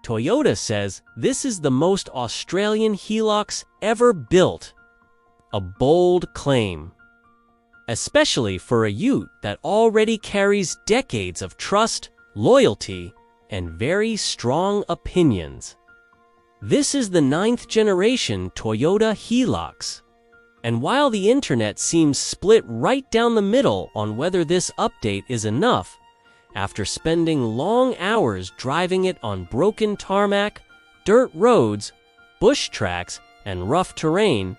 Toyota says this is the most Australian Hilux ever built. A bold claim, especially for a ute that already carries decades of trust, loyalty, and very strong opinions. This is the 9th generation Toyota Hilux. And while the internet seems split right down the middle on whether this update is enough, after spending long hours driving it on broken tarmac, dirt roads, bush tracks, and rough terrain,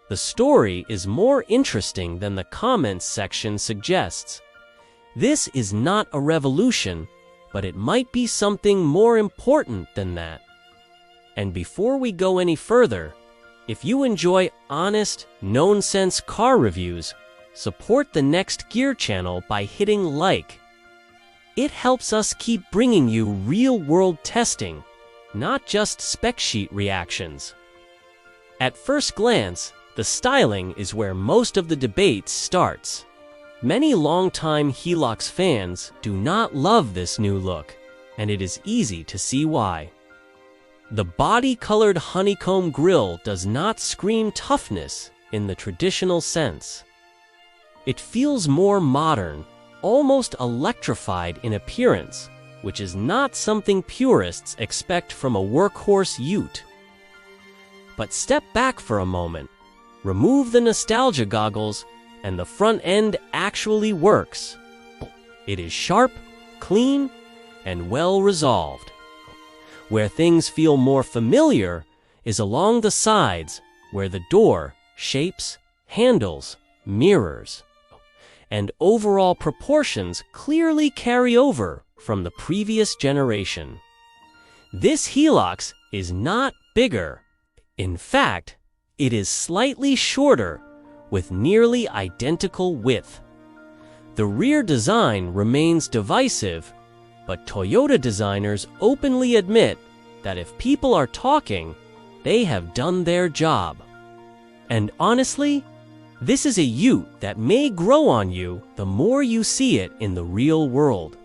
the story is more interesting than the comments section suggests. This is not a revolution, but it might be something more important than that. And before we go any further, if you enjoy honest, no-nonsense car reviews, support the Next Gear channel by hitting like. It helps us keep bringing you real-world testing, not just spec sheet reactions. At first glance, the styling is where most of the debate starts. Many longtime Hilux fans do not love this new look, and it is easy to see why. The body-colored honeycomb grille does not scream toughness in the traditional sense. It feels more modern, almost electrified in appearance, which is not something purists expect from a workhorse ute. But step back for a moment, remove the nostalgia goggles, and the front end actually works. It is sharp, clean, and well resolved. Where things feel more familiar is along the sides, where the door, shapes, handles, mirrors, and overall proportions clearly carry over from the previous generation. This Hilux is not bigger. In fact, it is slightly shorter with nearly identical width. The rear design remains divisive, but Toyota designers openly admit that if people are talking, they have done their job. And honestly, this is a ute that may grow on you the more you see it in the real world.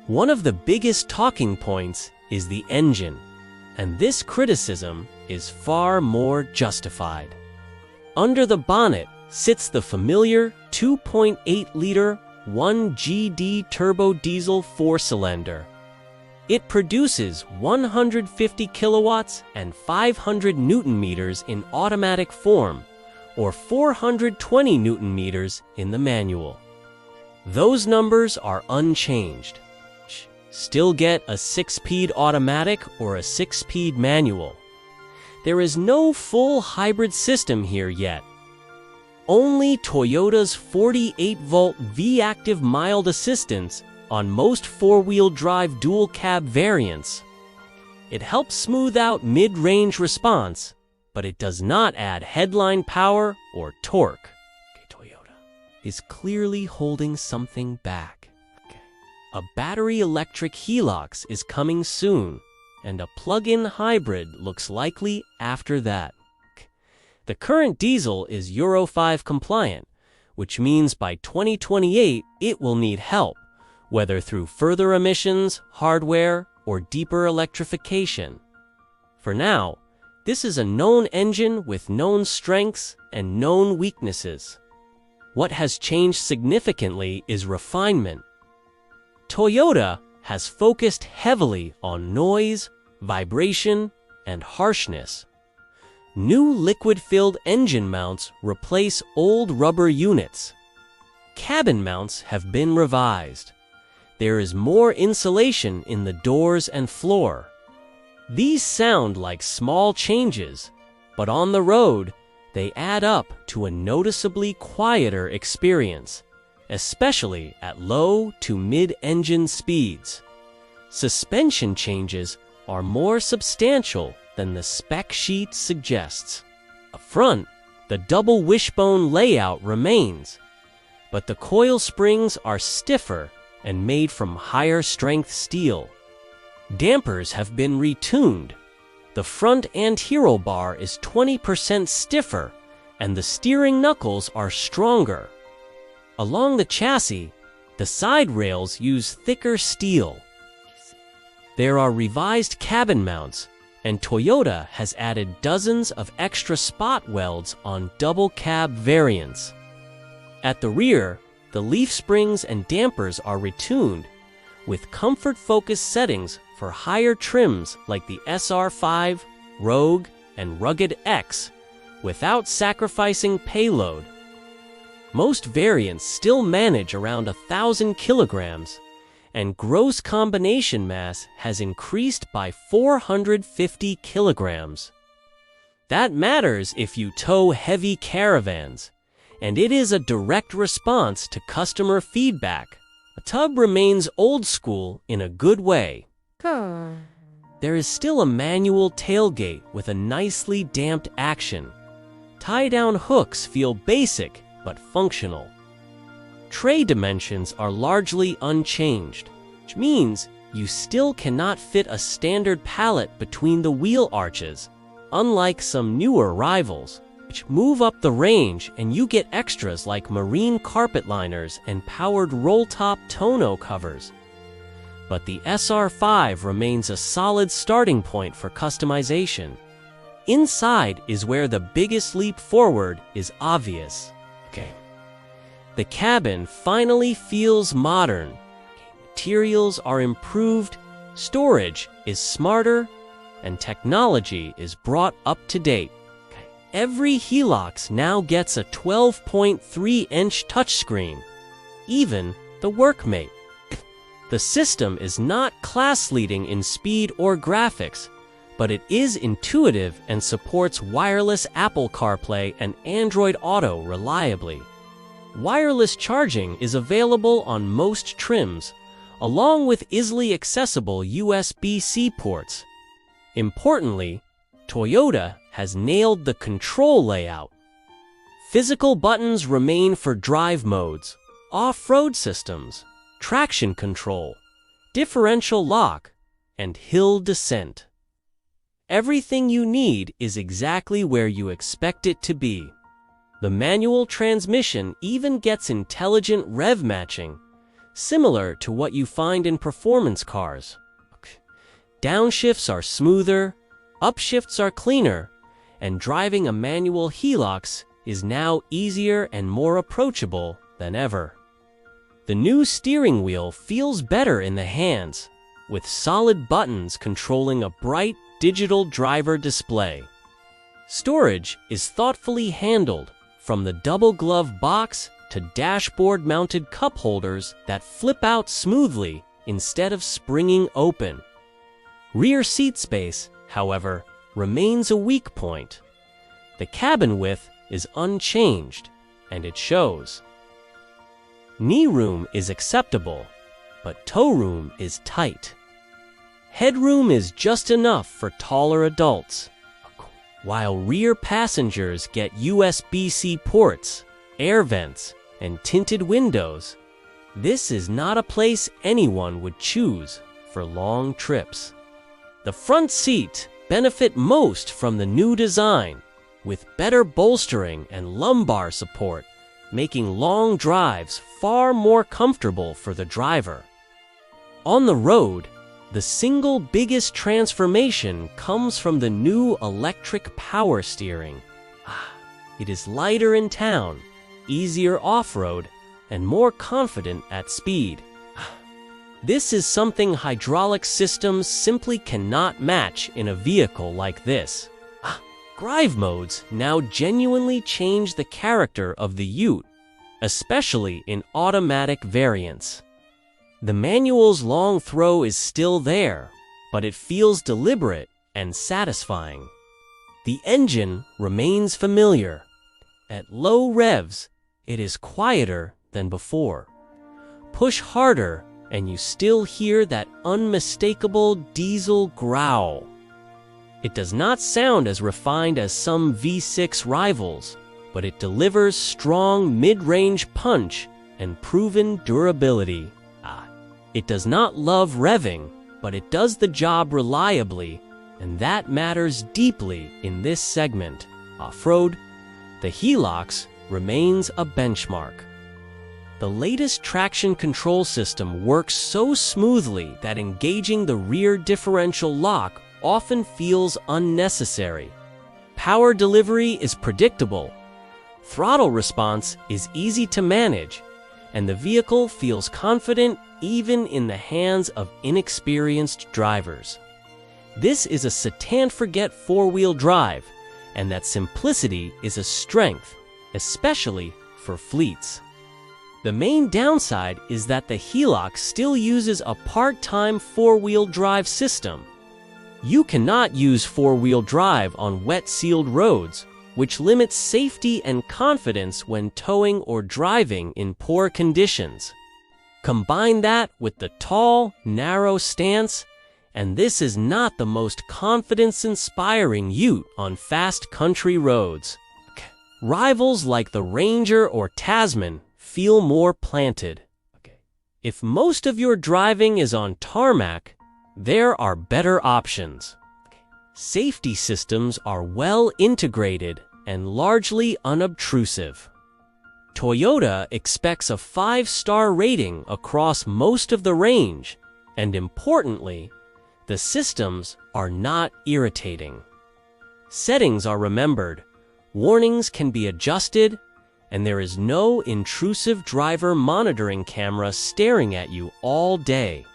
One of the biggest talking points is the engine, and this criticism is far more justified. Under the bonnet sits the familiar 2.8-liter 1GD turbo diesel 4-cylinder. It produces 150 kilowatts and 500 newton meters in automatic form, or 420 newton meters in the manual. Those numbers are unchanged. Still get a 6-speed automatic or a 6-speed manual. There is no full hybrid system here yet. Only Toyota's 48-volt V-Active mild assistance on most four-wheel drive dual-cab variants. It helps smooth out mid-range response, but it does not add headline power or torque. Toyota is clearly holding something back. A battery electric Hilux is coming soon, and a plug-in hybrid looks likely after that. The current diesel is Euro 5 compliant, which means by 2028 it will need help, whether through further emissions, hardware, or deeper electrification. For now, this is a known engine with known strengths and known weaknesses. What has changed significantly is refinement. Toyota has focused heavily on noise, vibration, and harshness. New liquid-filled engine mounts replace old rubber units. Cabin mounts have been revised. There is more insulation in the doors and floor. These sound like small changes, but on the road, they add up to a noticeably quieter experience, especially at low to mid-engine speeds. Suspension changes are more substantial than the spec sheet suggests. Up front, the double wishbone layout remains, but the coil springs are stiffer and made from higher strength steel. Dampers have been retuned. The front and hero bar is 20% stiffer, and the steering knuckles are stronger. Along the chassis, the side rails use thicker steel. There are revised cabin mounts, and Toyota has added dozens of extra spot welds on double cab variants. At the rear, the leaf springs and dampers are retuned, with comfort-focused settings for higher trims like the SR5, Rogue, and Rugged X, without sacrificing payload. Most variants still manage around 1,000 kilograms, and gross combination mass has increased by 450 kilograms. That matters if you tow heavy caravans, and it is a direct response to customer feedback. The tub remains old school in a good way. There is still a manual tailgate with a nicely damped action. Tie-down hooks feel basic but functional. Tray dimensions are largely unchanged, which means you still cannot fit a standard pallet between the wheel arches, unlike some newer rivals, which move up the range and you get extras like marine carpet liners and powered roll-top tonneau covers. But the SR5 remains a solid starting point for customization. Inside is where the biggest leap forward is obvious. The cabin finally feels modern. Materials are improved, storage is smarter, and technology is brought up to date. Every Hilux now gets a 12.3-inch touchscreen, even the Workmate. The system is not class-leading in speed or graphics, but it is intuitive and supports wireless Apple CarPlay and Android Auto reliably. Wireless charging is available on most trims, along with easily accessible USB-C ports. Importantly, Toyota has nailed the control layout. Physical buttons remain for drive modes, off-road systems, traction control, differential lock, and hill descent. Everything you need is exactly where you expect it to be. The manual transmission even gets intelligent rev matching, similar to what you find in performance cars. Downshifts are smoother, upshifts are cleaner, and driving a manual Hilux is now easier and more approachable than ever. The new steering wheel feels better in the hands, with solid buttons controlling a bright digital driver display. Storage is thoughtfully handled, from the double glove box to dashboard-mounted cup holders that flip out smoothly instead of springing open. Rear seat space, however, remains a weak point. The cabin width is unchanged, and it shows. Knee room is acceptable, but toe room is tight. Headroom is just enough for taller adults, while rear passengers get USB-C ports, air vents, and tinted windows. This is not a place anyone would choose for long trips. The front seat benefit most from the new design, with better bolstering and lumbar support, making long drives far more comfortable for the driver. On the road, the single biggest transformation comes from the new electric power steering. It is lighter in town, easier off-road, and more confident at speed. This is something hydraulic systems simply cannot match in a vehicle like this. Drive modes now genuinely change the character of the Ute, especially in automatic variants. The manual's long throw is still there, but it feels deliberate and satisfying. The engine remains familiar. At low revs, it is quieter than before. Push harder, and you still hear that unmistakable diesel growl. It does not sound as refined as some V6 rivals, but it delivers strong mid-range punch and proven durability. It does not love revving, but it does the job reliably, and that matters deeply in this segment. Off-road, the Hilux remains a benchmark. The latest traction control system works so smoothly that engaging the rear differential lock often feels unnecessary. Power delivery is predictable, throttle response is easy to manage, and the vehicle feels confident even in the hands of inexperienced drivers. This is a sit-and-forget four-wheel drive, and that simplicity is a strength, especially for fleets. The main downside is that the Hilux still uses a part-time four-wheel drive system. You cannot use four-wheel drive on wet-sealed roads, which limits safety and confidence when towing or driving in poor conditions. Combine that with the tall, narrow stance, and this is not the most confidence-inspiring ute on fast country roads. Rivals like the Ranger or Tasman feel more planted. If most of your driving is on tarmac, there are better options. Safety systems are well integrated and largely unobtrusive. Toyota expects a 5-star rating across most of the range, and importantly, the systems are not irritating. Settings are remembered, warnings can be adjusted, and there is no intrusive driver monitoring camera staring at you all day.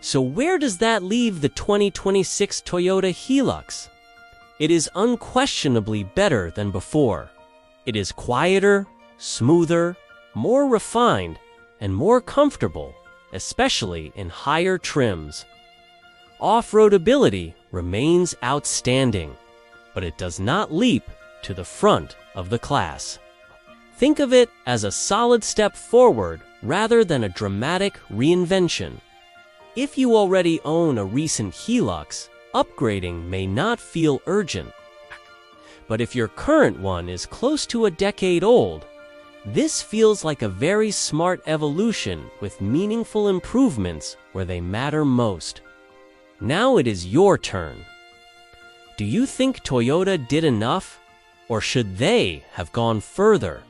So where does that leave the 2026 Toyota Hilux? It is unquestionably better than before. It is quieter, smoother, more refined, and more comfortable, especially in higher trims. Off-road ability remains outstanding, but it does not leap to the front of the class. Think of it as a solid step forward rather than a dramatic reinvention. If you already own a recent Hilux, upgrading may not feel urgent. But if your current one is close to a decade old, this feels like a very smart evolution with meaningful improvements where they matter most. Now it is your turn. Do you think Toyota did enough, or should they have gone further?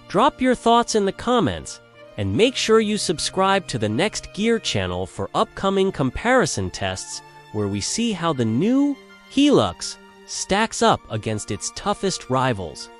Drop your thoughts in the comments, and make sure you subscribe to the Next Gear channel for upcoming comparison tests where we see how the new Hilux stacks up against its toughest rivals.